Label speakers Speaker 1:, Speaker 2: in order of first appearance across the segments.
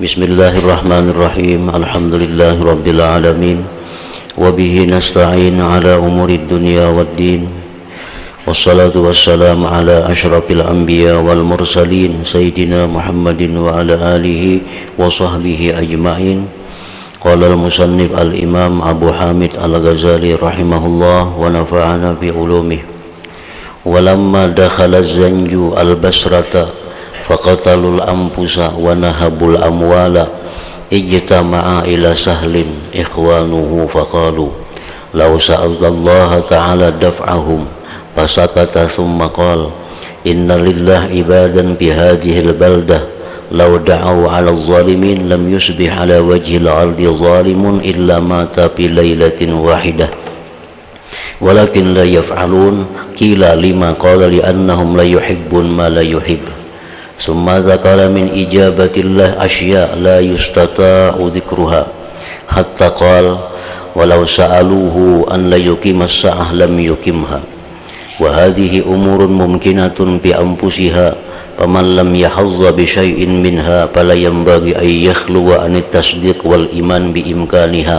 Speaker 1: Bismillahirrahmanirrahim. Alhamdulillahirabbil alamin. Wa bihi nasta'in ala umuri dunya waddin. Wassalatu wassalamu ala asyrafil anbiya wal mursalin sayyidina Muhammadin wa ala alihi wa sahbihi ajma'in. Qala al-musannif al-imam Abu Hamid al-Ghazali rahimahullah wa nafa'ana bi ulumihi. Walamma dakhala az-zanju al-basrata faqatalul anfusa wa nahabul amwala ijtama'a ila sahlin ikhwanuhu faqalu law sa'alallaha ta'ala daf'ahum fasakata thumma qala inna lillahi ibadan bi hadhihi al-baldah law da'aw 'ala adh-dhalimin lam yusbih 'ala wajhi al-ardi dhalimun illa mata fi lailatin wahidah walakin la yaf'alun qila lima qala li annahum la yuhibbun ma la yuhibbu. Summa zakara min ijabatillah asya la yustata'u dhikruha hatta qala walau sa'aluhu an la yuqimas sa'ah lam yuqimha wa hadhihi umurun mumkinatun bi anfusiha faman lam yahazza bi syai'in minha fala yanbaghi ay yakhluwa an at-tasdiq wal iman bi imkaniha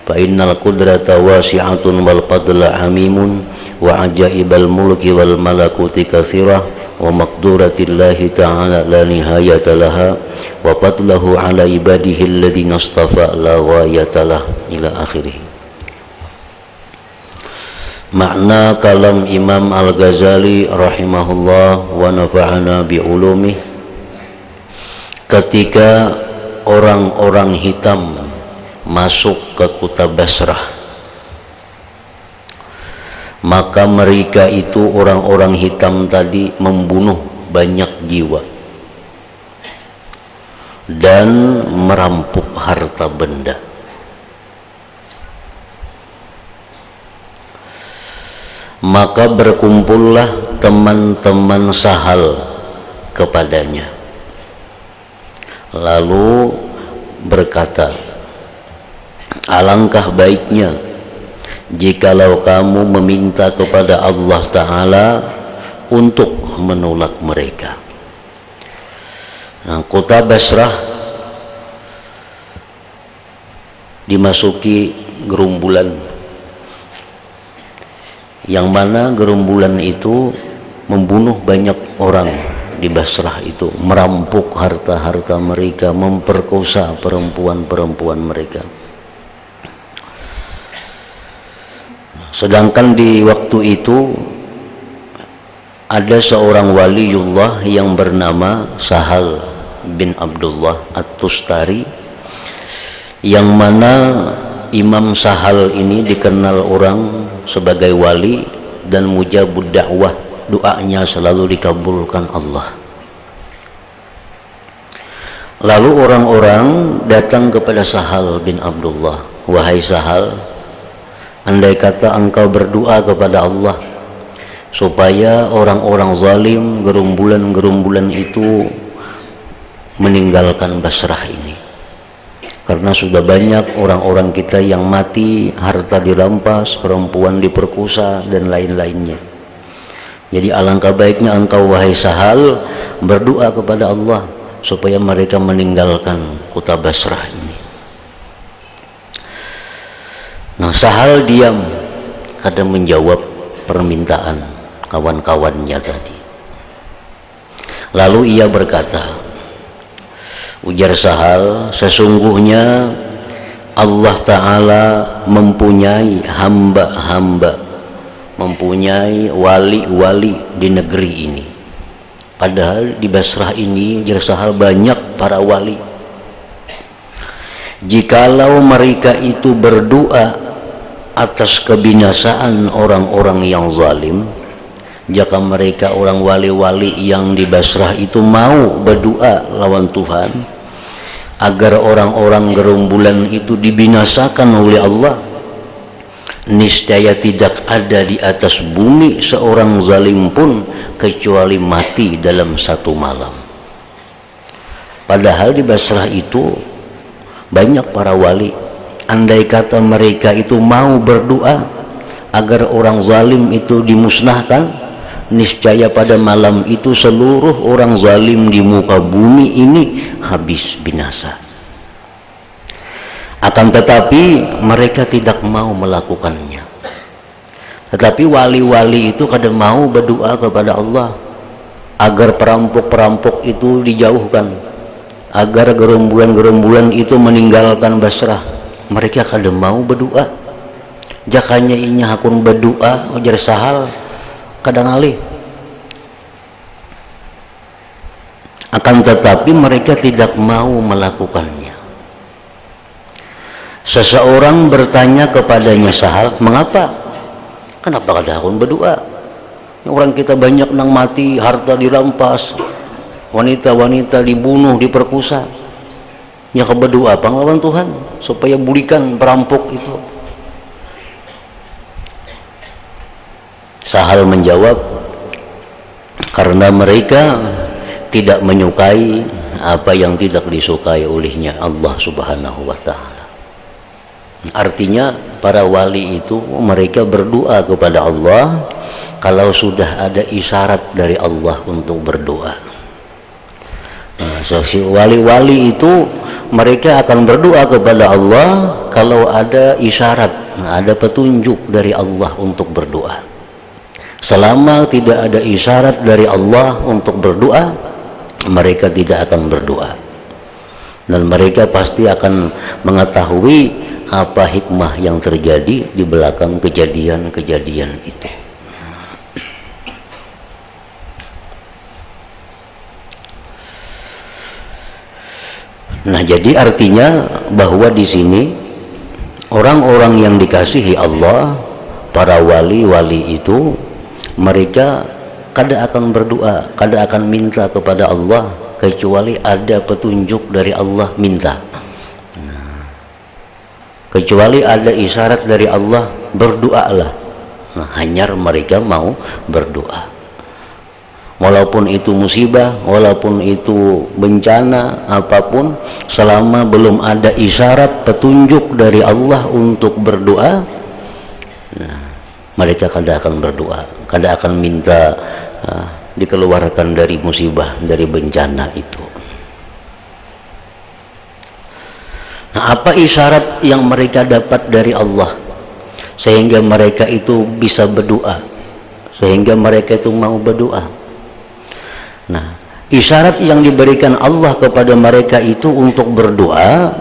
Speaker 1: fa innal qudrata wasi'atun wal fadla hamimun wa ajaibal mulki wal malakuti katsirah wa maqduratillahi ta'ala la nihayata laha wa fadlahu ala ibadihi alladhina istafa la ghayata lah ila akhirih. Makna kalam Imam Al-Ghazali rahimahullah wa nafa'ana bi ulumih, ketika orang-orang hitam masuk ke kota Basrah, maka mereka itu orang-orang hitam tadi membunuh banyak jiwa dan merampok harta benda. Maka berkumpullah teman-teman Sahal kepadanya, lalu berkata, alangkah baiknya jikalau kamu meminta kepada Allah Ta'ala untuk menolak mereka. Nah, kota Basrah dimasuki gerombolan, yang mana gerombolan itu membunuh banyak orang di Basrah itu, merampok harta-harta mereka, memperkosa perempuan-perempuan mereka. Sedangkan di waktu itu ada seorang waliullah yang bernama Sahal bin Abdullah At-Tustari, yang mana Imam Sahal ini dikenal orang sebagai wali dan mujabud dakwah, doanya selalu dikabulkan Allah. Lalu orang-orang datang kepada Sahal bin Abdullah, wahai Sahal, andai kata engkau berdoa kepada Allah supaya orang-orang zalim, gerombolan-gerombolan itu meninggalkan Basrah ini, karena sudah banyak orang-orang kita yang mati, harta dirampas, perempuan diperkosa dan lain-lainnya. Jadi alangkah baiknya engkau wahai Sahal berdoa kepada Allah supaya mereka meninggalkan kota Basrah ini. Nah, Sahal diam, kadang menjawab permintaan kawan-kawannya tadi. Lalu ia berkata, ujar Sahal, sesungguhnya Allah Ta'ala mempunyai hamba-hamba, mempunyai wali-wali di negeri ini. Padahal di Basrah ini, ujar Sahal, banyak para wali. Jikalau mereka itu berdoa atas kebinasaan orang-orang yang zalim, jika mereka orang wali-wali yang di Basrah itu mau berdoa lawan Tuhan agar orang-orang gerombolan itu dibinasakan oleh Allah, niscaya tidak ada di atas bumi seorang zalim pun kecuali mati dalam satu malam. Padahal di Basrah itu banyak para wali. Andai kata mereka itu mau berdoa agar orang zalim itu dimusnahkan, niscaya pada malam itu seluruh orang zalim di muka bumi ini habis binasa. Akan tetapi mereka tidak mau melakukannya. Tetapi wali-wali itu kadang mau berdoa kepada Allah agar perampok-perampok itu dijauhkan, agar gerombolan-gerombolan itu meninggalkan Basrah. Mereka kadang mau berdoa. Jakanya inya hakun berdoa ujar sahal kadang alih. Akan tetapi mereka tidak mau melakukannya. Seseorang bertanya kepadanya sahal, mengapa? Kenapa kada hakun berdoa? Orang kita banyak nang mati, harta dirampas, wanita-wanita dibunuh, diperkosa. Ya berdoa apa ngelawan Tuhan supaya bulikan perampok itu. Sahal menjawab, karena mereka tidak menyukai apa yang tidak disukai olehnya Allah Subhanahu wa ta'ala. Artinya para wali itu mereka berdoa kepada Allah kalau sudah ada isyarat dari Allah untuk berdoa. Nah, si wali-wali itu mereka akan berdoa kepada Allah kalau ada isyarat, ada petunjuk dari Allah untuk berdoa. Selama tidak ada isyarat dari Allah untuk berdoa, mereka tidak akan berdoa. Dan mereka pasti akan mengetahui apa hikmah yang terjadi di belakang kejadian-kejadian itu. Nah, jadi artinya bahwa di sini orang-orang yang dikasihi Allah, para wali-wali itu, mereka kada akan berdoa, kada akan minta kepada Allah kecuali ada petunjuk dari Allah minta. Kecuali ada isyarat dari Allah, berdoalah. Nah, hanya mereka mau berdoa. Walaupun itu musibah, walaupun itu bencana, apapun, selama belum ada isyarat petunjuk dari Allah untuk berdoa, nah, mereka kada akan berdoa, kada akan minta dikeluarkan dari musibah, dari bencana itu. Nah, apa isyarat yang mereka dapat dari Allah sehingga mereka itu bisa berdoa, sehingga mereka itu mau berdoa? Nah, isyarat yang diberikan Allah kepada mereka itu untuk berdoa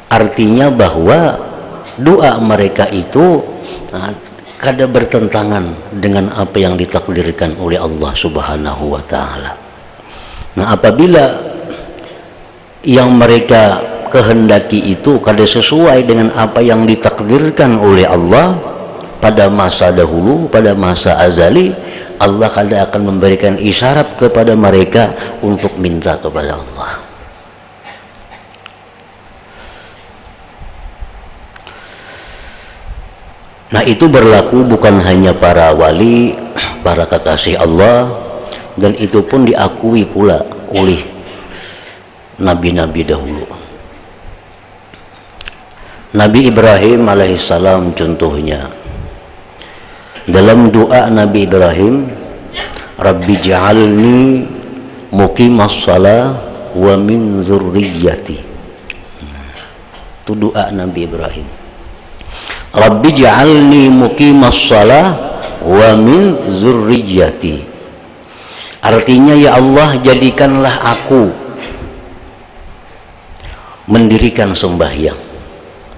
Speaker 1: artinya bahwa doa mereka itu kada bertentangan dengan apa yang ditakdirkan oleh Allah Subhanahu wa ta'ala. Nah, apabila yang mereka kehendaki itu kada sesuai dengan apa yang ditakdirkan oleh Allah pada masa dahulu, pada masa azali, Allah kada akan memberikan isyarat kepada mereka untuk minta kepada Allah. Nah, itu berlaku bukan hanya para wali, para kekasih Allah, dan itu pun diakui pula oleh nabi-nabi dahulu. Nabi Ibrahim alaihissalam contohnya, dalam doa Nabi Ibrahim, Rabbi ja'alni muqimas shalah wa min zurriyyati. Itu doa Nabi Ibrahim. Rabbi ja'alni muqimas shalah wa min zurriyyati. Artinya, ya Allah, jadikanlah aku mendirikan sembahyang.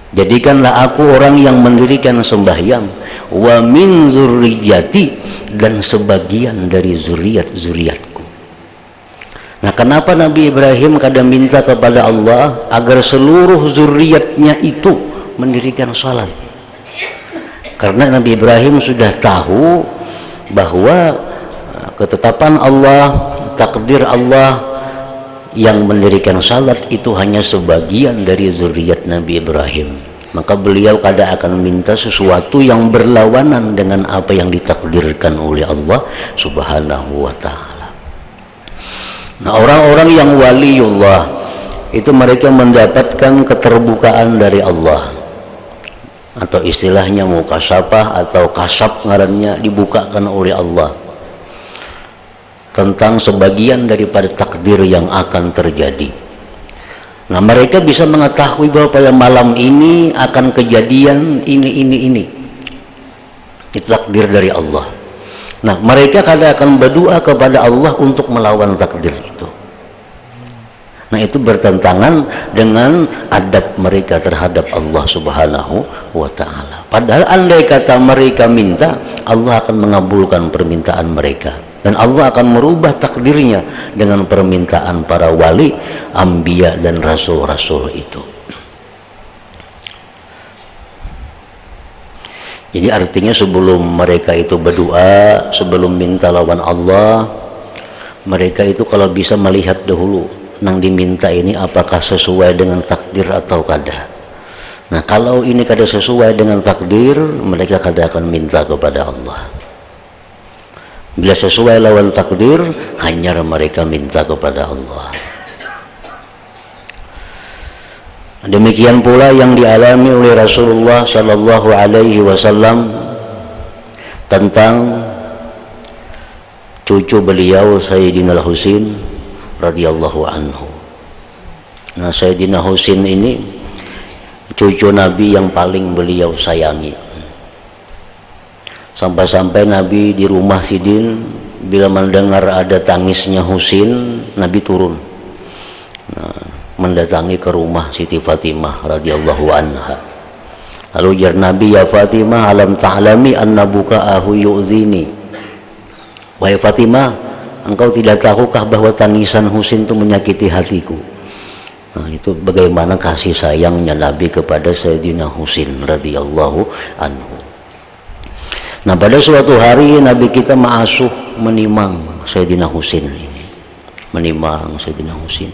Speaker 1: Jadikanlah aku orang yang mendirikan sembahyang, wa min zurriyyati, dan sebagian dari zuriat-zuriatku. Nah, kenapa Nabi Ibrahim kadang minta kepada Allah agar seluruh zuriatnya itu mendirikan salat? Karena Nabi Ibrahim sudah tahu bahwa ketetapan Allah, takdir Allah, yang mendirikan salat itu hanya sebagian dari zuriat Nabi Ibrahim. Maka beliau kada akan minta sesuatu yang berlawanan dengan apa yang ditakdirkan oleh Allah Subhanahu wa ta'ala. Nah, orang-orang yang waliullah itu mereka mendapatkan keterbukaan dari Allah, atau istilahnya mukasyafah atau kasyaf ngarannya, dibukakan oleh Allah. tentang sebagian daripada takdir yang akan terjadi. Nah, mereka bisa mengetahui bahwa pada malam ini akan kejadian ini. Itu takdir dari Allah. Nah, mereka kadang akan berdoa kepada Allah untuk melawan takdir itu. Nah, itu bertentangan dengan adab mereka terhadap Allah Subhanahu wa ta'ala. Padahal andai kata mereka minta, Allah akan mengabulkan permintaan mereka, dan Allah akan merubah takdirnya dengan permintaan para wali, anbiya dan rasul-rasul itu. Jadi artinya sebelum mereka itu berdoa, sebelum minta lawan Allah, mereka itu kalau bisa melihat dahulu nang diminta ini apakah sesuai dengan takdir atau kada. Nah, kalau ini kada sesuai dengan takdir, mereka kada akan minta kepada Allah. Bila sesuai lawan takdir, hanya mereka minta kepada Allah. Demikian pula yang dialami oleh Rasulullah sallallahu alaihi wasallam tentang cucu beliau Sayyidina Al-Husin radhiyallahu anhu. Nah, Sayyidina Husin ini cucu Nabi yang paling beliau sayangi. Sampai-sampai Nabi di rumah Sidin, bila mendengar ada tangisnya Husin, Nabi turun. Nah, mendatangi ke rumah Siti Fatimah radhiyallahu anha. Lalu jar Nabi, ya Fatimah, alam ta'lami anna buka'ahu yu'zini. Wahai Fatimah, engkau tidak tahukah bahwa tangisan Husin itu menyakiti hatiku? Nah, itu bagaimana kasih sayangnya Nabi kepada Sayyidina Husin radhiyallahu anhu. Nah, pada suatu hari Nabi kita ma'asuh menimang Sayyidina Husin ini, menimang Sayyidina Husin.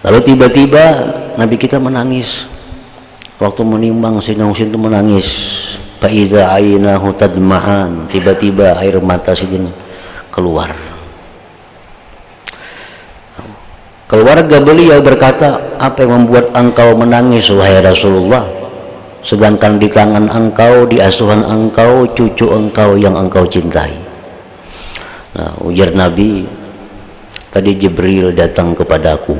Speaker 1: Lalu tiba-tiba Nabi kita menangis. Waktu menimang Sayyidina Husin itu menangis. Fa iza ainahu tadma'an, tiba-tiba air mata Sayyidina keluar. Keluarga beliau berkata, apa yang membuat engkau menangis wahai Rasulullah, sedangkan di tangan engkau, di asuhan engkau, cucu engkau yang engkau cintai? Nah, ujar Nabi, tadi Jibril datang kepadaku.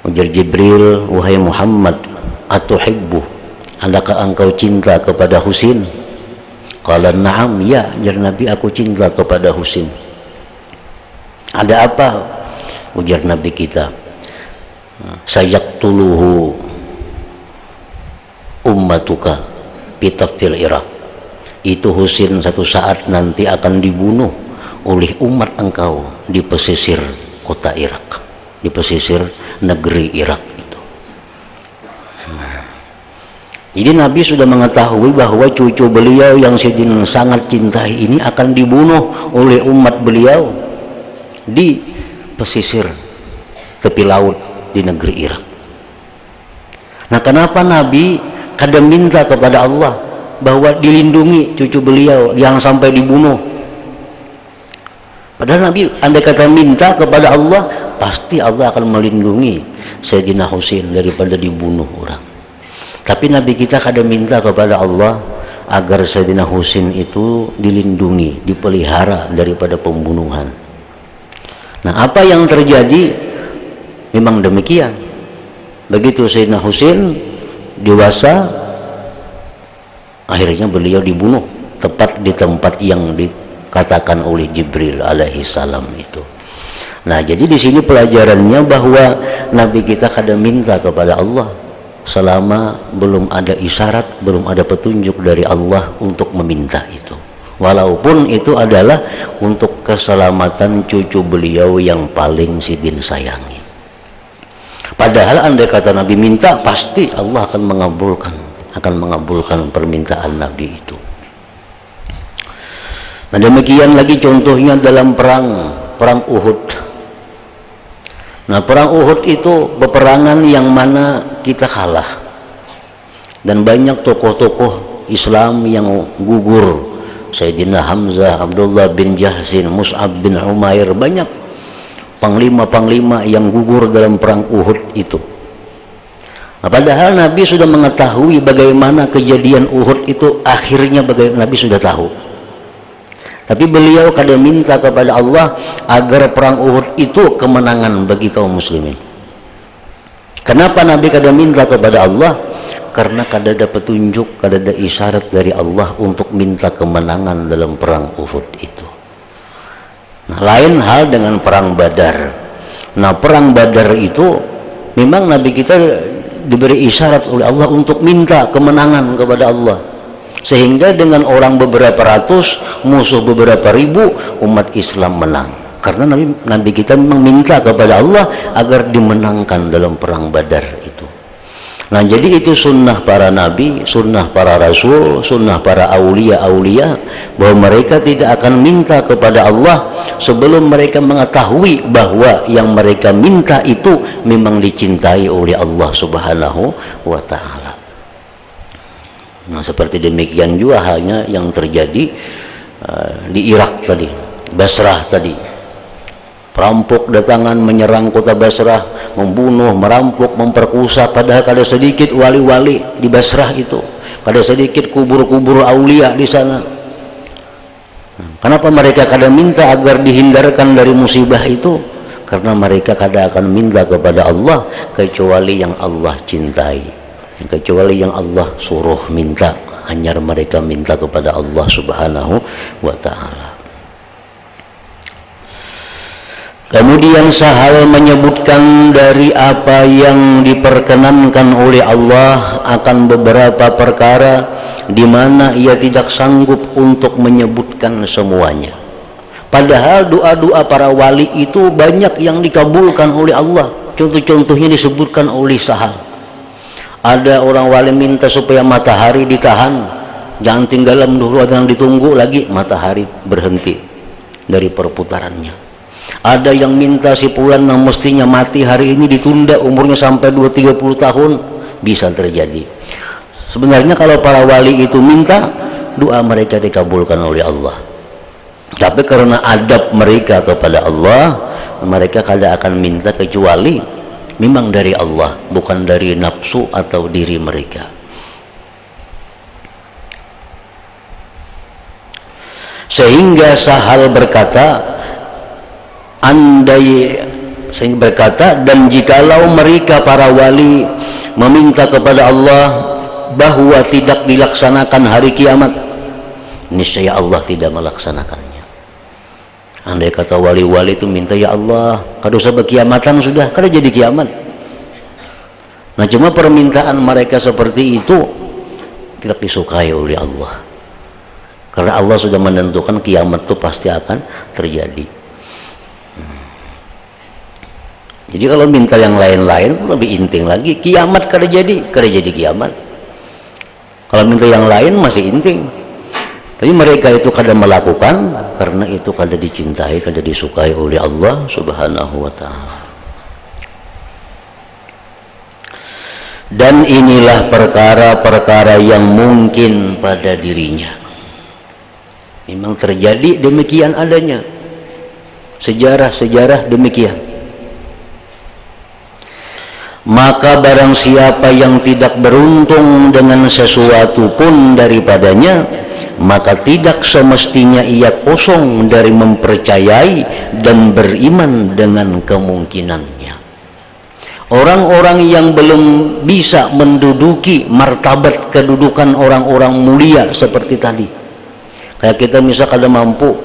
Speaker 1: Ujar Jibril, wahai Muhammad, atuhibbu, adakah engkau cinta kepada Husin? Qala na'am, ya, ujar Nabi, aku cinta kepada Husin. Ada apa? Ujar Nabi kita, sayaktuluhu ummatuka bitafil Irak. Itu Husin satu saat nanti akan dibunuh oleh umat engkau di pesisir kota Irak, di pesisir negeri Irak itu. Jadi Nabi sudah mengetahui bahwa cucu beliau yang Sayyidina sangat cintai ini akan dibunuh oleh umat beliau di pesisir tepi laut di negeri Irak. Nah, kenapa Nabi kadang minta kepada Allah bahwa dilindungi cucu beliau yang sampai dibunuh? Padahal Nabi andai kata minta kepada Allah, pasti Allah akan melindungi Sayyidina Husin daripada dibunuh orang. Tapi Nabi kita kadang minta kepada Allah agar Sayyidina Husin itu dilindungi, dipelihara daripada pembunuhan. Nah, apa yang terjadi memang demikian. Begitu Sayyidina Husin dewasa, akhirnya beliau dibunuh tepat di tempat yang dikatakan oleh Jibril alaihi salam itu. Nah, jadi di sini pelajarannya bahwa Nabi kita kadang minta kepada Allah selama belum ada isyarat, belum ada petunjuk dari Allah untuk meminta itu. Walaupun itu adalah untuk keselamatan cucu beliau yang paling Sidin sayangi. Padahal andai kata Nabi minta, pasti Allah akan mengabulkan permintaan Nabi itu. Nah, demikian lagi contohnya dalam perang Uhud. Nah, perang Uhud itu peperangan yang mana kita kalah, dan banyak tokoh-tokoh Islam yang gugur. Sayyidina Hamzah, Abdullah bin Jahsin, Mus'ab bin Umair, banyak panglima-panglima yang gugur dalam perang Uhud itu. Nah, padahal Nabi sudah mengetahui bagaimana kejadian Uhud itu akhirnya, bagaimana Nabi sudah tahu. Tapi beliau kada minta kepada Allah agar perang Uhud itu kemenangan bagi kaum muslimin. Kenapa Nabi kada minta kepada Allah? Karena kada ada petunjuk, kada ada isyarat dari Allah untuk minta kemenangan dalam perang Uhud itu. Nah, lain hal dengan perang Badar. Nah, perang Badar itu memang Nabi kita diberi isyarat oleh Allah untuk minta kemenangan kepada Allah. Sehingga dengan orang beberapa ratus, musuh beberapa ribu, umat Islam menang. Karena Nabi kita meminta kepada Allah agar dimenangkan dalam perang Badar itu. Nah, jadi itu sunnah para nabi, sunnah para rasul, sunnah para aulia-aulia, bahwa mereka tidak akan minta kepada Allah sebelum mereka mengetahui bahwa yang mereka minta itu memang dicintai oleh Allah Subhanahu wa Ta'ala. Nah, seperti demikian juga halnya yang terjadi di Irak tadi, Basrah tadi. Perampok datangan menyerang kota Basrah, membunuh, merampok, memperkosa, padahal kada sedikit wali-wali di Basrah itu, kada sedikit kubur-kubur aulia di sana. Kenapa mereka kada minta agar dihindarkan dari musibah itu? Karena mereka kada akan minta kepada Allah kecuali yang Allah cintai, kecuali yang Allah suruh minta. Hanya mereka minta kepada Allah Subhanahu wa Ta'ala. Kemudian sahal menyebutkan dari apa yang diperkenankan oleh Allah akan beberapa perkara di mana ia tidak sanggup untuk menyebutkan semuanya. Padahal doa-doa para wali itu banyak yang dikabulkan oleh Allah. Contoh-contohnya disebutkan oleh Sahal. Ada orang wali minta supaya matahari ditahan, jangan tinggalan dulu, ada yang ditunggu lagi, matahari berhenti dari perputarannya. Ada yang minta si fulan yang mestinya mati hari ini ditunda umurnya sampai 20-30 tahun, bisa terjadi. Sebenarnya kalau para wali itu minta, doa mereka dikabulkan oleh Allah. Tapi karena adab mereka kepada Allah, mereka kada akan minta kecuali memang dari Allah, bukan dari nafsu atau diri mereka. Sehingga Sahal berkata, dan jikalau mereka para wali meminta kepada Allah bahwa tidak dilaksanakan hari kiamat, niscaya Allah tidak melaksanakannya. Andai kata wali-wali itu minta, ya Allah, kada usah berkiamatan sudah, kada jadi kiamat. Nah, cuma permintaan mereka seperti itu tidak disukai oleh Allah, karena Allah sudah menentukan kiamat itu pasti akan terjadi. Jadi kalau minta yang lain-lain lebih inting lagi, kiamat kada jadi kiamat. Kalau minta yang lain masih inting. Tapi mereka itu kada melakukan karena itu kada dicintai, kada disukai oleh Allah Subhanahu wa Ta'ala. Dan inilah perkara-perkara yang mungkin pada dirinya. Memang terjadi demikian adanya. Sejarah-sejarah demikian. Maka barang siapa yang tidak beruntung dengan sesuatu pun daripadanya, maka tidak semestinya ia kosong dari mempercayai dan beriman dengan kemungkinannya. Orang-orang yang belum bisa menduduki martabat kedudukan orang-orang mulia seperti tadi, kayak kita misal kada mampu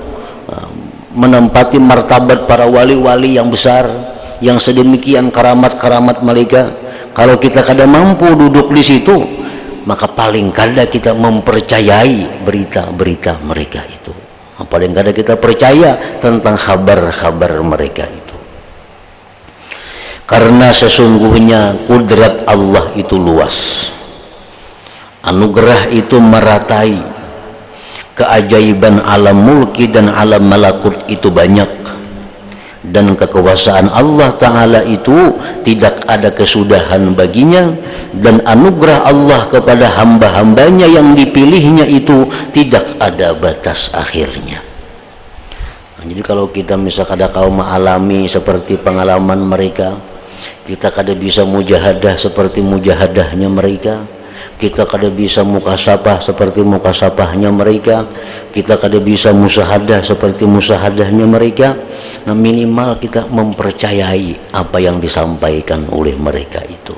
Speaker 1: menempati martabat para wali-wali yang besar, yang sedemikian karamat-karamat mereka. Kalau kita kada mampu duduk di situ, maka paling kada kita mempercayai berita-berita mereka itu. Paling kada kita percaya tentang kabar-kabar mereka itu. Karena sesungguhnya kudrat Allah itu luas, anugerah itu meratai, keajaiban alam mulki dan alam malakut itu banyak. Dan kekuasaan Allah Ta'ala itu tidak ada kesudahan baginya, dan anugerah Allah kepada hamba-hambanya yang dipilihnya itu tidak ada batas akhirnya. Nah, jadi kalau kita misalkan ada kaum alami seperti pengalaman mereka, kita kada bisa mujahadah seperti mujahadahnya mereka, Kita kada bisa mukasabah seperti mukasabahnya mereka, kita kada bisa musahadah seperti musahadahnya mereka. Nah, minimal kita mempercayai apa yang disampaikan oleh mereka itu.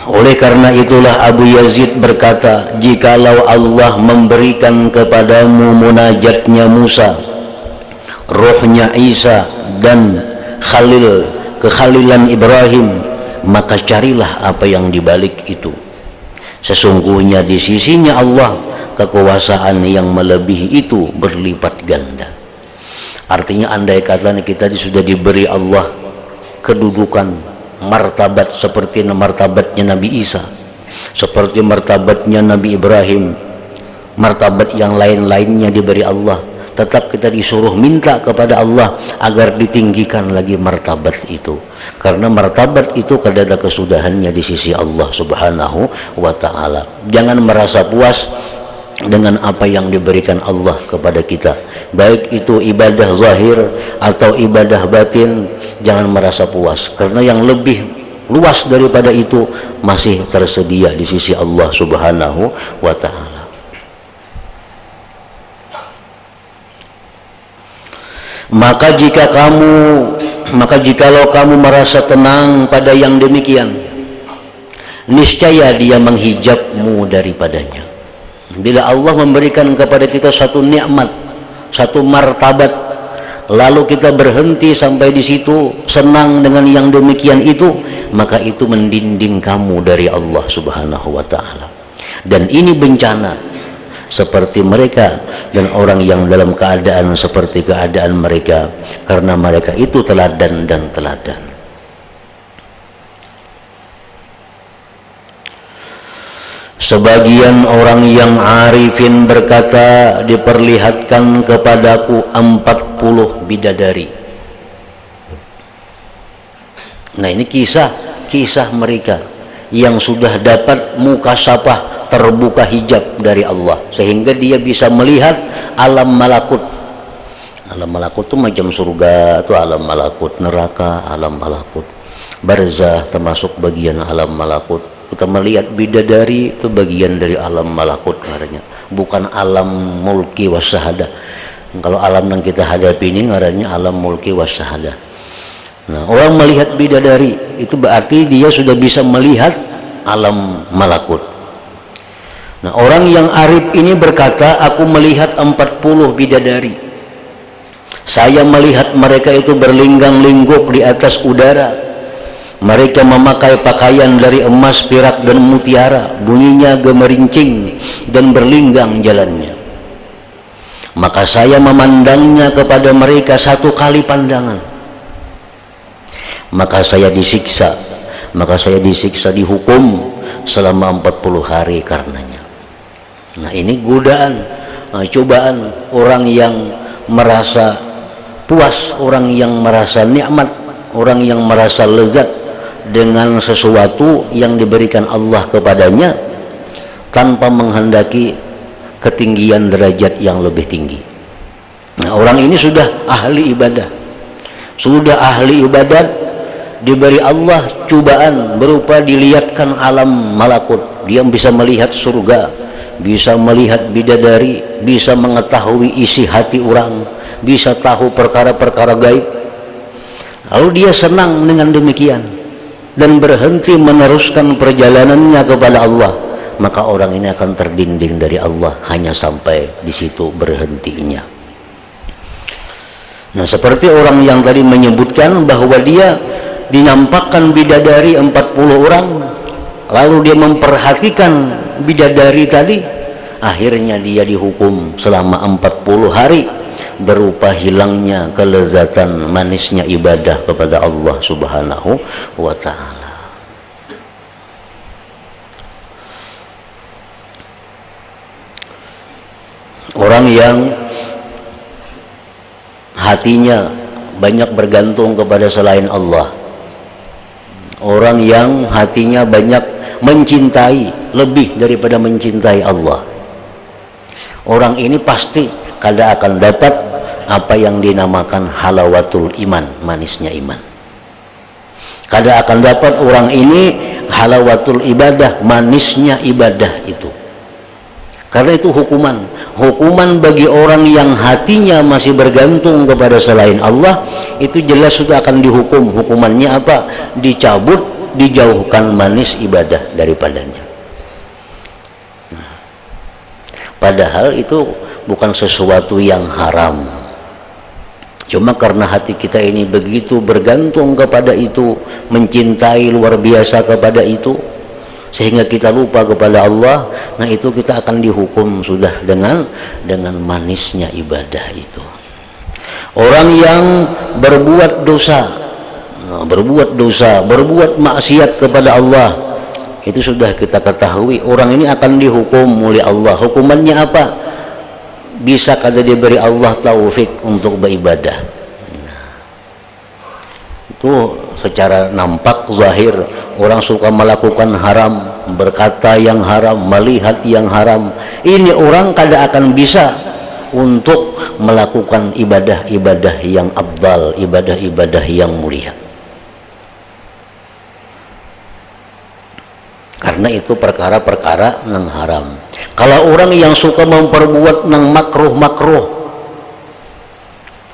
Speaker 1: Oleh karena itulah Abu Yazid berkata, jikalau Allah memberikan kepadamu munajatnya Musa, rohnya Isa, dan kekhalilan Ibrahim, maka carilah apa yang dibalik itu. Sesungguhnya di sisinya Allah kekuasaan yang melebihi itu berlipat ganda. Artinya andai kata kita sudah diberi Allah kedudukan martabat seperti martabatnya Nabi Isa, seperti martabatnya Nabi Ibrahim, martabat yang lain-lainnya diberi Allah, tetap kita disuruh minta kepada Allah agar ditinggikan lagi martabat itu, karena martabat itu kada ada kesudahannya di sisi Allah Subhanahu wa ta'ala. Jangan merasa puas dengan apa yang diberikan Allah kepada kita, baik itu ibadah zahir atau ibadah batin. Jangan merasa puas, karena yang lebih luas daripada itu masih tersedia di sisi Allah Subhanahu wa ta'ala. Maka jikalau kamu merasa tenang pada yang demikian, niscaya dia menghijabmu daripadanya. Bila Allah memberikan kepada kita satu nikmat, satu martabat, lalu kita berhenti sampai di situ, senang dengan yang demikian itu, maka itu mendinding kamu dari Allah Subhanahu wa ta'ala. Dan ini bencana seperti mereka dan orang yang dalam keadaan seperti keadaan mereka, karena mereka itu teladan dan teladan. Sebagian orang yang arifin berkata, diperlihatkan kepadaku 40 bidadari. Nah, ini kisah mereka yang sudah dapat mukasabah, terbuka hijab dari Allah, sehingga dia bisa melihat alam malakut. Alam malakut itu macam surga, itu alam malakut, neraka alam malakut, barzah termasuk bagian alam malakut. Kita melihat bidadari itu bagian dari alam malakut ngarannya, bukan alam mulki wasyahada. Kalau alam yang kita hadapi ini ngarannya alam mulki wasyahada. Nah, orang melihat bidadari itu berarti dia sudah bisa melihat alam malakut. Nah, orang yang arif ini berkata, aku melihat 40 bidadari. Saya melihat mereka itu berlinggang-lingguk di atas udara. Mereka memakai pakaian dari emas, perak, dan mutiara. Bunyinya gemerincing dan berlinggang jalannya. Maka saya memandangnya kepada mereka satu kali pandangan. Maka saya disiksa, dihukum selama 40 hari karenanya. Nah, ini godaan, cobaan orang yang merasa puas, orang yang merasa nikmat, orang yang merasa lezat dengan sesuatu yang diberikan Allah kepadanya tanpa menghendaki ketinggian derajat yang lebih tinggi. Nah, orang ini sudah ahli ibadat, diberi Allah cobaan berupa dilihatkan alam malakut. Dia bisa melihat surga, bisa melihat bidadari, bisa mengetahui isi hati orang, bisa tahu perkara-perkara gaib. Lalu dia senang dengan demikian dan berhenti meneruskan perjalanannya kepada Allah, maka orang ini akan terdinding dari Allah hanya sampai di situ berhentinya. Nah, seperti orang yang tadi menyebutkan bahwa dia dinampakkan bidadari 40 orang, lalu dia memperhatikan bidadari tadi, akhirnya dia dihukum selama 40 hari berupa hilangnya kelezatan manisnya ibadah kepada Allah Subhanahu wa ta'ala. Orang yang hatinya banyak bergantung kepada selain Allah, orang yang hatinya banyak mencintai lebih daripada mencintai Allah, orang ini pasti kada akan dapat apa yang dinamakan halawatul iman, manisnya iman. Kada akan dapat orang ini halawatul ibadah, manisnya ibadah itu. Karena itu hukuman bagi orang yang hatinya masih bergantung kepada selain Allah, itu jelas sudah akan dihukum. Hukumannya apa? Dicabut, dijauhkan manis ibadah daripadanya. Padahal itu bukan sesuatu yang haram. Cuma karena hati kita ini begitu bergantung kepada itu, mencintai luar biasa kepada itu, sehingga kita lupa kepada Allah. Nah, itu kita akan dihukum sudah dengan manisnya ibadah itu. Orang yang berbuat dosa, berbuat maksiat kepada Allah, itu sudah kita ketahui orang ini akan dihukum oleh Allah. Hukumannya apa? Bisa kada diberi Allah taufik untuk beribadah. Itu secara nampak zahir orang suka melakukan haram, berkata yang haram, melihat yang haram. Ini orang kada akan bisa untuk melakukan ibadah-ibadah yang afdal, ibadah-ibadah yang mulia. Karena itu perkara-perkara nang haram. Kalau orang yang suka memperbuat nang makruh-makruh,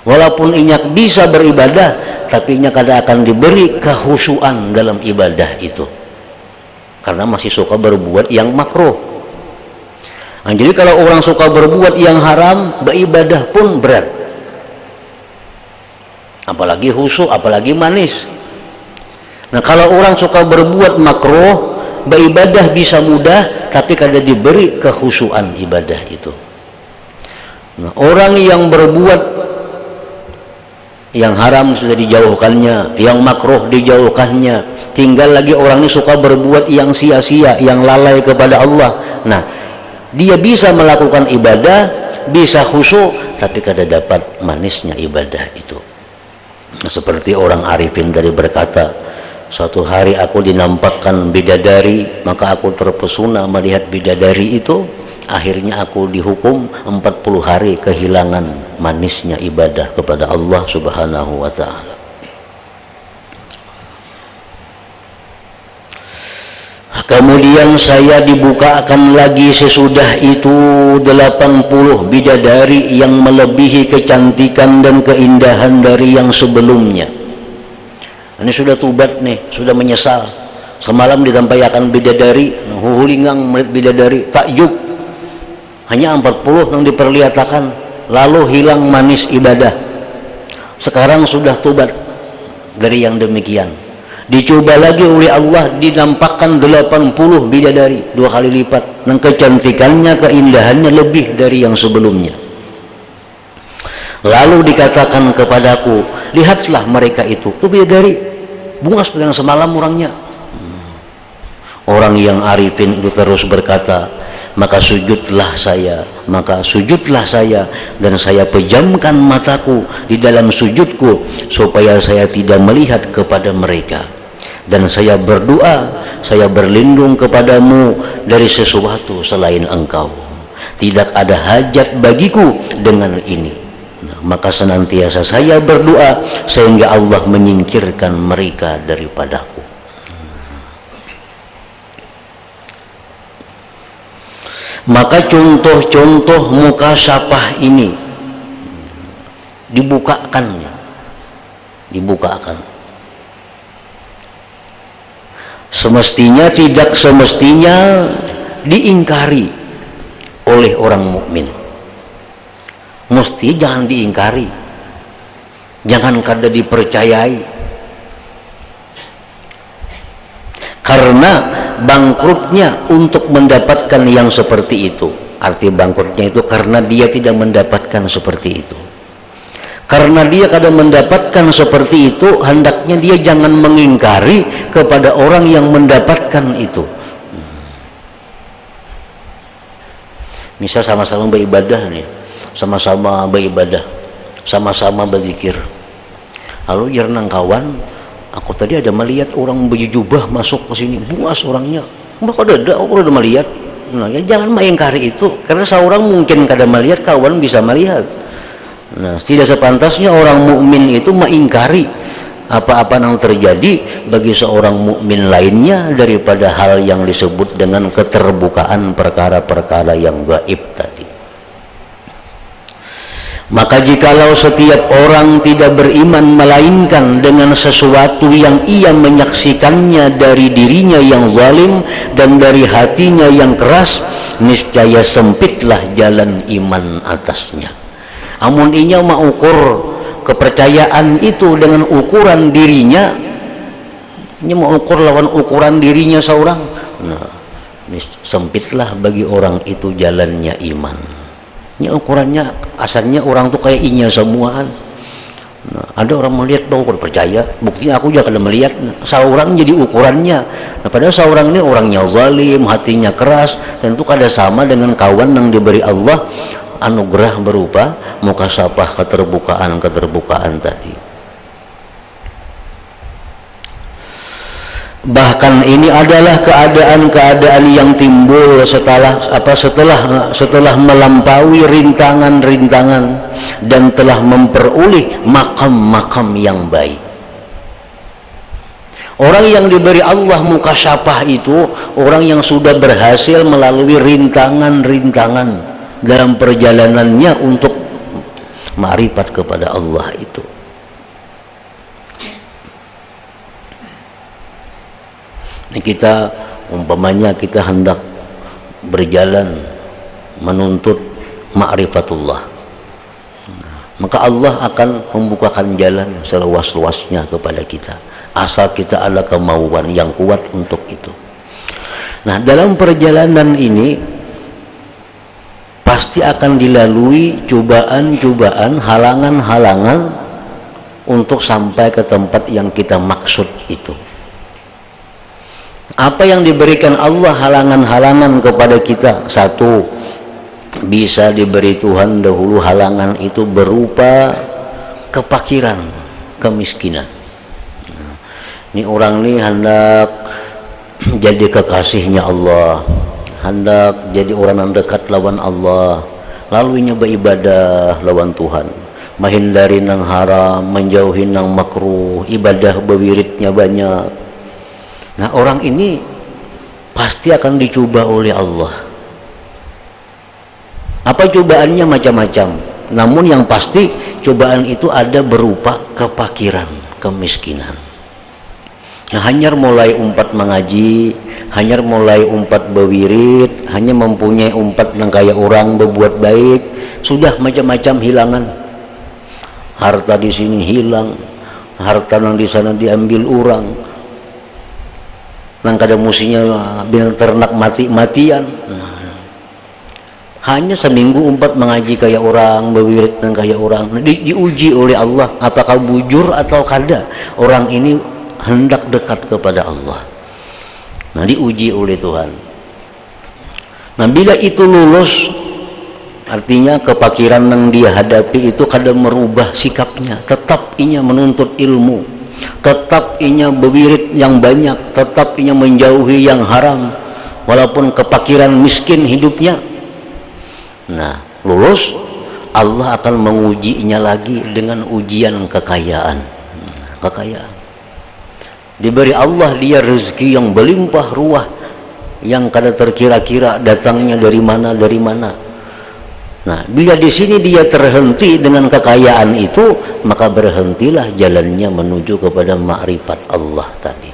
Speaker 1: walaupun inyak bisa beribadah, tapi inyak kada akan diberi kehusuan dalam ibadah itu, karena masih suka berbuat yang makruh. Nah, jadi kalau orang suka berbuat yang haram, beribadah pun berat. Apalagi khusyuk, apalagi manis. Nah, kalau orang suka berbuat makruh, beribadah bisa mudah, tapi kada diberi kekhusyuan ibadah itu. Nah, orang yang berbuat yang haram sudah dijauhkannya, yang makruh dijauhkannya, tinggal lagi orang ini suka berbuat yang sia-sia, yang lalai kepada Allah. Nah, dia bisa melakukan ibadah, bisa khusyuk, tapi kada dapat manisnya ibadah itu. Nah, seperti orang arifin dari berkata, suatu hari aku dinampakkan bidadari, maka aku terpesona melihat bidadari itu. Akhirnya aku dihukum 40 hari kehilangan manisnya ibadah kepada Allah Subhanahu wa ta'ala. Kemudian saya dibukakan lagi sesudah itu 80 bidadari yang melebihi kecantikan dan keindahan dari yang sebelumnya. Ini sudah tubat nih, sudah menyesal. Semalam ditampaikan bidadari, huhulingang melihat bidadari, takjub. Hanya 40 yang diperlihatkan, lalu hilang manis ibadah. Sekarang sudah tubat dari yang demikian. Dicoba lagi oleh Allah, dinampakkan 80 bidadari, 2 kali lipat. Dan kecantikannya, keindahannya lebih dari yang sebelumnya. Lalu dikatakan kepadaku, lihatlah mereka itu bidadari, bunga seperti yang semalam orangnya. Orang yang arifin itu terus berkata, maka sujudlah saya, dan saya pejamkan mataku di dalam sujudku supaya saya tidak melihat kepada mereka, dan saya berdoa, saya berlindung kepadamu dari sesuatu selain engkau. Tidak ada hajat bagiku dengan ini. Maka senantiasa saya berdoa sehingga Allah menyingkirkan mereka daripadaku. Maka contoh-contoh muka syafah ini dibukakan. Semestinya tidak semestinya diingkari oleh orang mukmin. Mesti jangan diingkari, jangan kada dipercayai, karena bangkrutnya untuk mendapatkan yang seperti itu. Arti bangkrutnya itu karena dia tidak mendapatkan seperti itu. Karena dia kadang mendapatkan seperti itu, hendaknya dia jangan mengingkari kepada orang yang mendapatkan itu. Misal sama-sama beribadah nih, sama-sama beribadah, sama-sama berzikir. Lalu jarang kawan, aku tadi ada melihat orang berjubah masuk ke sini, buas orangnya. Maka ada, aku udah melihat. Nah, ya jangan mengingkari itu, karena seorang mungkin kada melihat, kawan bisa melihat. Nah, tidak sepantasnya orang mukmin itu mengingkari apa-apa yang terjadi bagi seorang mukmin lainnya daripada hal yang disebut dengan keterbukaan perkara-perkara yang gaib tadi. Maka jikalau setiap orang tidak beriman melainkan dengan sesuatu yang ia menyaksikannya dari dirinya yang zalim dan dari hatinya yang keras, niscaya sempitlah jalan iman atasnya. Amun inya mengukur kepercayaan itu dengan ukuran dirinya, inya mengukur lawan ukuran dirinya seorang, nah, sempitlah bagi orang itu jalannya iman. Ini ukurannya asalnya orang tuh kayak inya semuaan. Nah, ada orang melihat bahwa percaya, buktinya aku juga kada melihat. Seorang jadi ukurannya. Nah, padahal seorang ini orangnya zalim, hatinya keras, tentu kada sama dengan kawan yang diberi Allah anugerah berupa mukasafah, keterbukaan tadi. Bahkan ini adalah keadaan-keadaan yang timbul setelah melampaui rintangan-rintangan dan telah memperoleh makam-makam yang baik. Orang yang diberi Allah mukasyafah itu orang yang sudah berhasil melalui rintangan-rintangan dalam perjalanannya untuk ma'rifat kepada Allah itu. Ini kita umpamanya kita hendak berjalan menuntut ma'rifatullah, maka Allah akan membukakan jalan seluas-luasnya kepada kita, asal kita ada kemauan yang kuat untuk itu. Nah, dalam perjalanan ini pasti akan dilalui cobaan-cobaan, halangan-halangan untuk sampai ke tempat yang kita maksud itu. Apa yang diberikan Allah halangan-halangan kepada kita? Satu, bisa diberi Tuhan dahulu halangan itu berupa kepakiran, kemiskinan. Ini orang ini hendak jadi kekasihnya Allah, hendak jadi orang yang dekat lawan Allah, lalu nya beribadah lawan Tuhan, menghindari nang haram, menjauhi nang makruh, ibadah bewiritnya banyak. Nah, orang ini pasti akan dicoba oleh Allah. Apa cobaannya? Macam-macam. Namun yang pasti cobaan itu ada berupa kepakiran, kemiskinan. Nah, hanya mulai umpat mengaji, hanya mulai umpat bewirit, hanya mempunyai umpat yang kayak orang berbuat baik, sudah macam-macam hilangan. Harta di sini hilang, harta yang di sana diambil orang. Nang kada musinya binatang ternak mati-matian. Nah, hanya seminggu umpat mengaji kayak orang, berwirid nang kayak orang. Diuji oleh Allah, apakah bujur atau kada orang ini hendak dekat kepada Allah. Nah, diuji oleh Tuhan. Nah, bila itu lulus, artinya kepakiran yang dia hadapi itu kada merubah sikapnya, tetap inya menuntut ilmu, tetap inya berwirid yang banyak, tetap inya menjauhi yang haram, walaupun kepakiran miskin hidupnya. Nah, lulus, Allah akan mengujinya lagi dengan ujian kekayaan. Kekayaan diberi Allah dia rezeki yang berlimpah ruah, yang kada terkira-kira datangnya dari mana. Nah, bila di sini dia terhenti dengan kekayaan itu, maka berhentilah jalannya menuju kepada makrifat Allah tadi.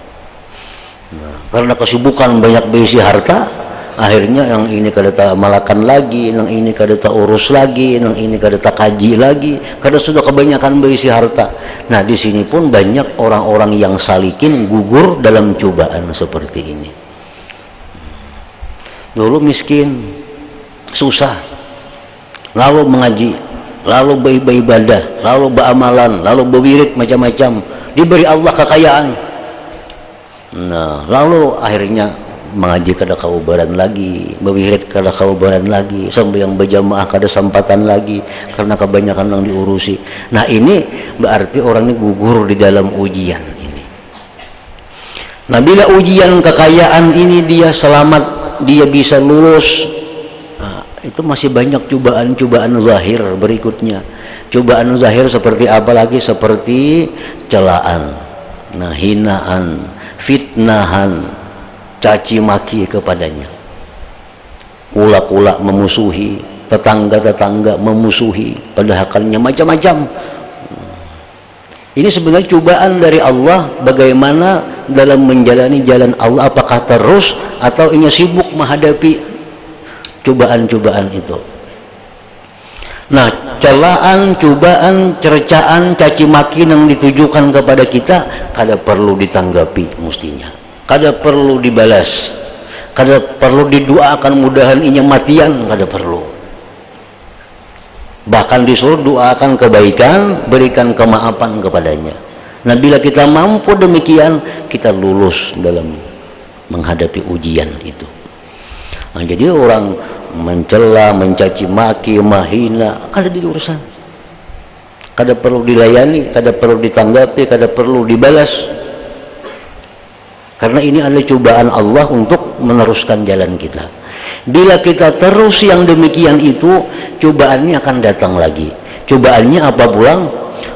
Speaker 1: Nah, karena kesibukan banyak berisi harta, akhirnya yang ini kada tak malakan lagi, yang ini kada tak urus lagi, yang ini kada tak kaji lagi, kada sudah kebanyakan berisi harta. Nah, di sini pun banyak orang-orang yang salikin gugur dalam cobaan seperti ini. Dulu miskin, susah, lalu mengaji, lalu beribadah, lalu beramalan, lalu berwirid macam-macam, diberi Allah kekayaan. Nah, lalu akhirnya mengaji kada kaubaran lagi, berwirid kada kaubaran lagi, sembahyang berjamaah kada sempatan lagi karena kebanyakan yang diurusi. Nah, ini berarti orang ini gugur di dalam ujian ini. Nah, bila ujian kekayaan ini dia selamat, dia bisa lulus, nah, itu itu masih banyak cobaan-cobaan zahir berikutnya. Cobaan zahir seperti apa lagi? Seperti celaan, nah, hinaan, fitnahan, caci maki kepadanya, ulak-ulak memusuhi, tetangga-tetangga memusuhi, padahalnya macam-macam. Ini sebenarnya cobaan dari Allah. Bagaimana dalam menjalani jalan Allah, apakah terus atau ia sibuk menghadapi cobaan-cobaan itu. Nah, celaan, cobaan, cercaan, caci maki yang ditujukan kepada kita kada perlu ditanggapi mestinya, kada perlu dibalas, kada perlu didoakan mudahan inya matian, kada perlu. Bahkan disuruh doakan kebaikan, berikan kemaafan kepadanya. Nah, bila kita mampu demikian, kita lulus dalam menghadapi ujian itu. Nah, jadi orang mencela, mencaci maki, menghina, kada di urusan, kada perlu dilayani, kada perlu ditanggapi, kada perlu dibalas, karena ini adalah cobaan Allah untuk meneruskan jalan kita. Bila kita terus yang demikian itu, cobaannya akan datang lagi. Cobaannya apa pulang?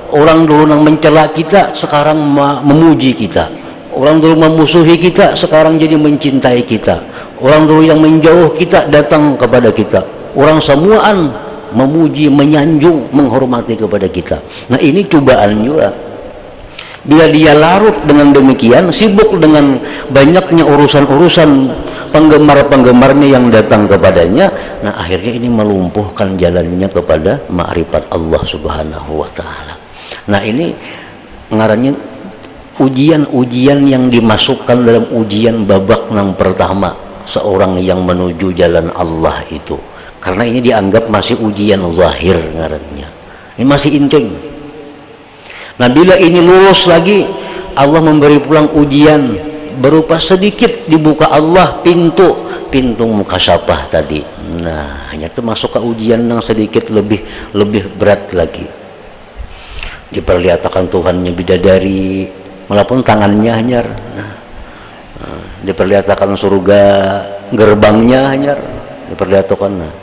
Speaker 1: Orang dulu yang mencela kita sekarang memuji kita, orang dulu memusuhi kita sekarang jadi mencintai kita, orang dulu yang menjauh kita datang kepada kita, orang semuaan memuji, menyanjung, menghormati kepada kita. Nah, ini cobaan juga. Bila dia larut dengan demikian, sibuk dengan banyaknya urusan-urusan penggemar-penggemarnya yang datang kepadanya, nah akhirnya ini melumpuhkan jalannya kepada ma'rifat Allah Subhanahu wa ta'ala. Nah, ini ngarannya ujian-ujian yang dimasukkan dalam ujian babak yang pertama seorang yang menuju jalan Allah itu, karena ini dianggap masih ujian zahir ngarannya, ini masih inting. Nah, bila ini lulus lagi, Allah memberi pulang ujian berupa sedikit dibuka Allah pintu mukasyafah tadi. Nah, hanya itu masuk ke ujian yang sedikit lebih berat lagi. Diperlihatkan Tuhannya bidadari, walaupun tangannya hanyar. Nah, diperlihatkan surga, gerbangnya hanyar, diperlihatkan. Nah,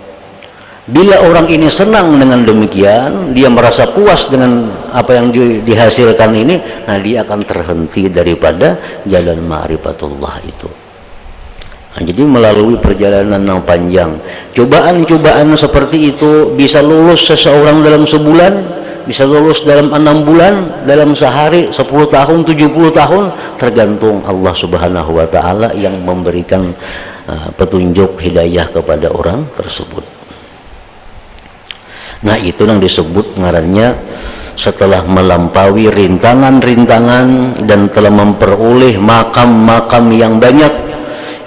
Speaker 1: bila orang ini senang dengan demikian, dia merasa puas dengan apa yang dihasilkan ini, nah dia akan terhenti daripada jalan ma'rifatullah itu. Nah, jadi melalui perjalanan yang panjang, cobaan-cobaan seperti itu bisa lulus seseorang dalam sebulan, bisa lulus dalam 6 bulan, dalam sehari, 10 tahun, 70 tahun, tergantung Allah Subhanahu wa ta'ala yang memberikan petunjuk hidayah kepada orang tersebut. Nah, itu yang disebut ngarannya setelah melampaui rintangan-rintangan dan telah memperoleh makam-makam yang banyak,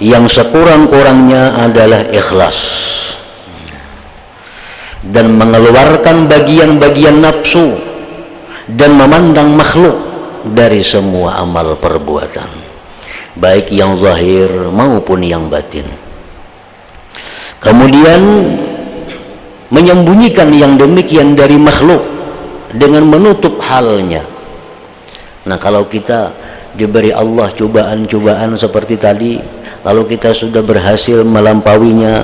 Speaker 1: yang sekurang-kurangnya adalah ikhlas dan mengeluarkan bagian-bagian nafsu dan memandang makhluk dari semua amal perbuatan, baik yang zahir maupun yang batin. Kemudian menyembunyikan yang demikian dari makhluk dengan menutup halnya. Nah, kalau kita diberi Allah cobaan-cobaan seperti tadi, lalu kita sudah berhasil melampauinya,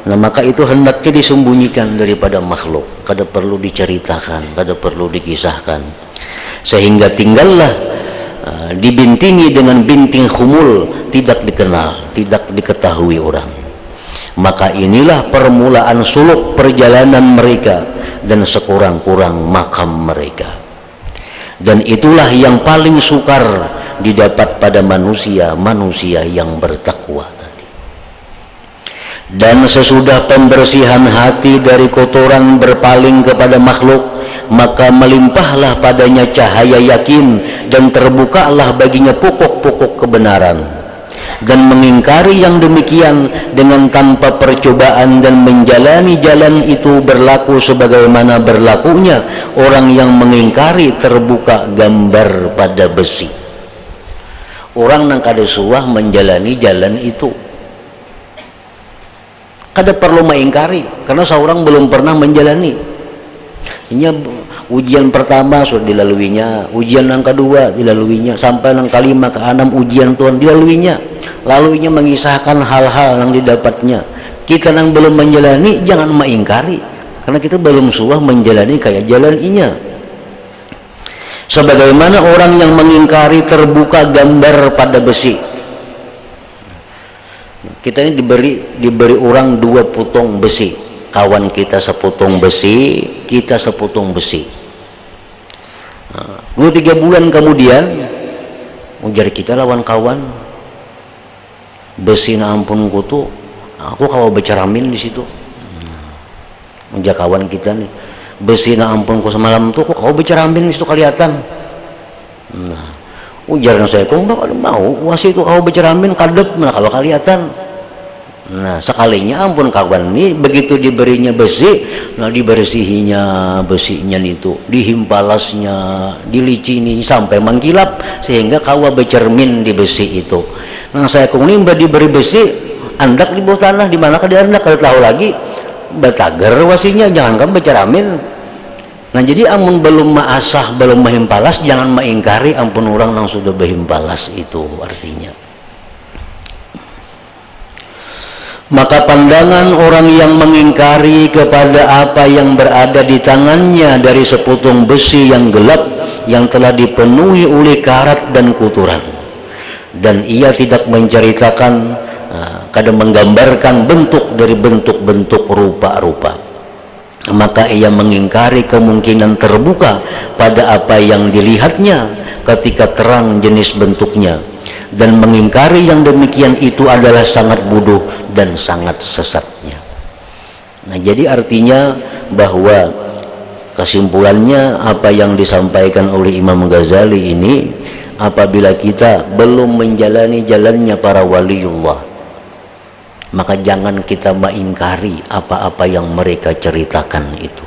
Speaker 1: nah maka itu hendaknya disembunyikan daripada makhluk, kada perlu diceritakan, kada perlu dikisahkan, sehingga tinggallah dibintingi dengan binting khumul, tidak dikenal, tidak diketahui orang. Maka inilah permulaan suluk perjalanan mereka dan sekurang-kurang makam mereka. Dan itulah yang paling sukar didapat pada manusia yang bertakwa tadi. Dan sesudah pembersihan hati dari kotoran berpaling kepada makhluk, maka melimpahlah padanya cahaya yakin dan terbukalah baginya pokok-pokok kebenaran. Dan mengingkari yang demikian dengan tanpa percobaan dan menjalani jalan itu berlaku sebagaimana berlakunya orang yang mengingkari terbuka gambar pada besi. Orang yang kada suah menjalani jalan itu, kada perlu mengingkari, karena seorang belum pernah menjalani. Ini ujian pertama sudah dilaluinya, ujian yang kedua dilaluinya, sampai yang kelima ke enam ujian Tuhan dilaluinya. Lalu ia mengisahkan hal-hal yang didapatnya, Kita yang belum menjalani jangan mengingkari, karena kita belum suah menjalani kayak jalaninya. Sebagaimana orang yang mengingkari terbuka gambar pada besi. Kita ini diberi orang 2 potong besi. Kawan kita sepotong besi, kita sepotong besi. 2-3 bulan kemudian ujar kita lawan kawan, besi na ampun kutu, aku kalau beceramin di situ. Ujar kawan kita nih, besi na ampun ku semalam tuh, kau beceramin di situ kelihatan. Nah, ujar saya, kau mau wasi itu kau beceramin kadep, nah kalau kelihatan. Nah, sekalinya ampun kawan ini begitu diberinya besi, nah dibersihinya besinya itu, dihimpalasnya, dilicini sampai mengkilap sehingga kawa bercermin di besi itu. Nah, saya kuni diberi besi, andak di bawah tanah, di mana ke dia andak kalau tahu lagi, betager wasinya, jangan kamu berceramin. Nah, jadi amun belum maasah, belum mehimpalas, jangan mengingkari ampun orang yang sudah berhimpalas itu artinya. Maka pandangan orang yang mengingkari kepada apa yang berada di tangannya dari sepotong besi yang gelap yang telah dipenuhi oleh karat dan kotoran, dan ia tidak menceritakan, kadang menggambarkan bentuk dari bentuk-bentuk rupa-rupa, maka ia mengingkari kemungkinan terbuka pada apa yang dilihatnya ketika terang jenis bentuknya, dan mengingkari yang demikian itu adalah sangat bodoh dan sangat sesatnya. Nah, jadi artinya bahwa kesimpulannya apa yang disampaikan oleh Imam Ghazali ini, apabila kita belum menjalani jalannya para waliullah, maka jangan kita mengingkari apa-apa yang mereka ceritakan itu.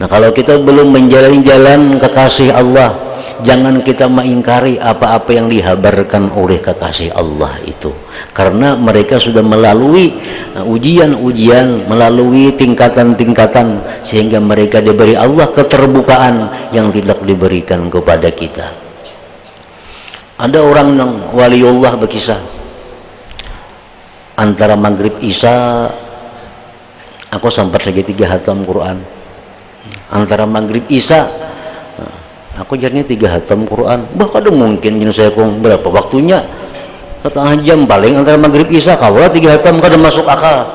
Speaker 1: Nah, kalau kita belum menjalani jalan kekasih Allah, jangan kita mengingkari apa-apa yang dihabarkan oleh kekasih Allah itu, karena mereka sudah melalui ujian-ujian, melalui tingkatan-tingkatan, sehingga mereka diberi Allah keterbukaan yang tidak diberikan kepada kita. Ada orang yang waliullah berkisah, antara maghrib isya aku sempat lagi 3 hatam Quran, antara maghrib isya aku jadinya 3 hatam Quran. Bahkan mungkin jenis saya kong berapa waktunya, setengah jam paling antara maghrib isya, kalau 3 hatam kada masuk akal.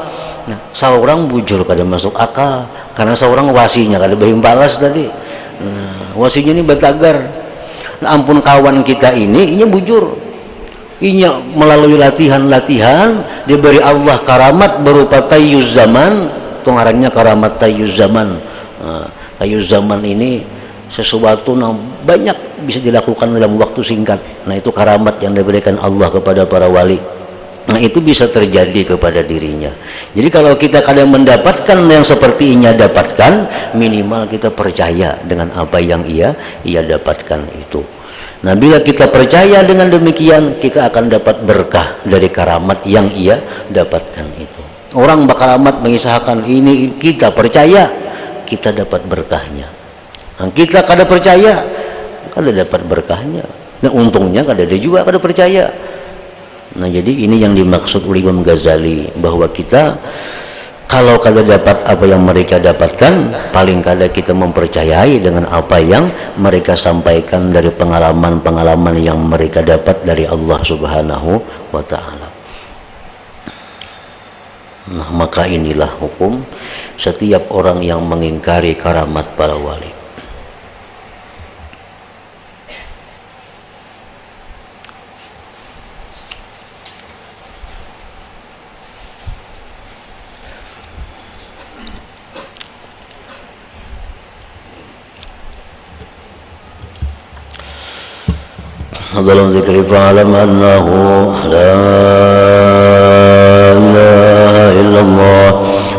Speaker 1: Nah, seorang bujur kada masuk akal karena seorang wasinya kada berhimpalas tadi. Nah, wasinya ini betagar. Nah, ampun kawan kita ini bujur, inya melalui latihan-latihan diberi Allah karamat berupa tayyuz zaman. Tungarannya karamat tayyuz zaman. Tayyuz zaman ini sesuatu yang banyak bisa dilakukan dalam waktu singkat. Nah, itu karamat yang diberikan Allah kepada para wali. Nah, itu bisa terjadi kepada dirinya. Jadi kalau kita kadang mendapatkan yang seperti ini dapatkan, minimal kita percaya dengan apa yang ia dapatkan itu. Nah, bila kita percaya dengan demikian, kita akan dapat berkah dari karamat yang ia dapatkan itu. Orang berkaramat mengisahkan ini, kita percaya, kita dapat berkahnya. Nah, kita kada percaya, kada dapat berkahnya. Nah, untungnya kada ada juga kada percaya. Nah, jadi ini yang dimaksud oleh Imam Ghazali, bahwa kita kalau kada dapat apa yang mereka dapatkan, paling kada kita mempercayai dengan apa yang mereka sampaikan dari pengalaman-pengalaman yang mereka dapat dari Allah Subhanahu wa ta'ala. Nah, maka inilah hukum setiap orang yang mengingkari karamat para wali. dalam zikri fa'alam annahu la ilaha illallah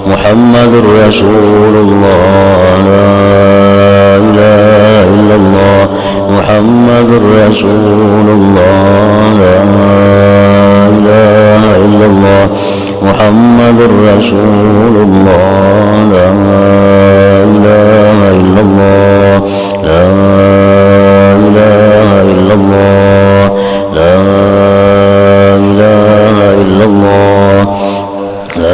Speaker 1: Muhammadur Rasulullah, la ilaha illallah Muhammadur Rasulullah, la ilaha illallah Muhammadur Rasulullah, la ilaha illallah, la ilaha illallah, la ilaha illallah, la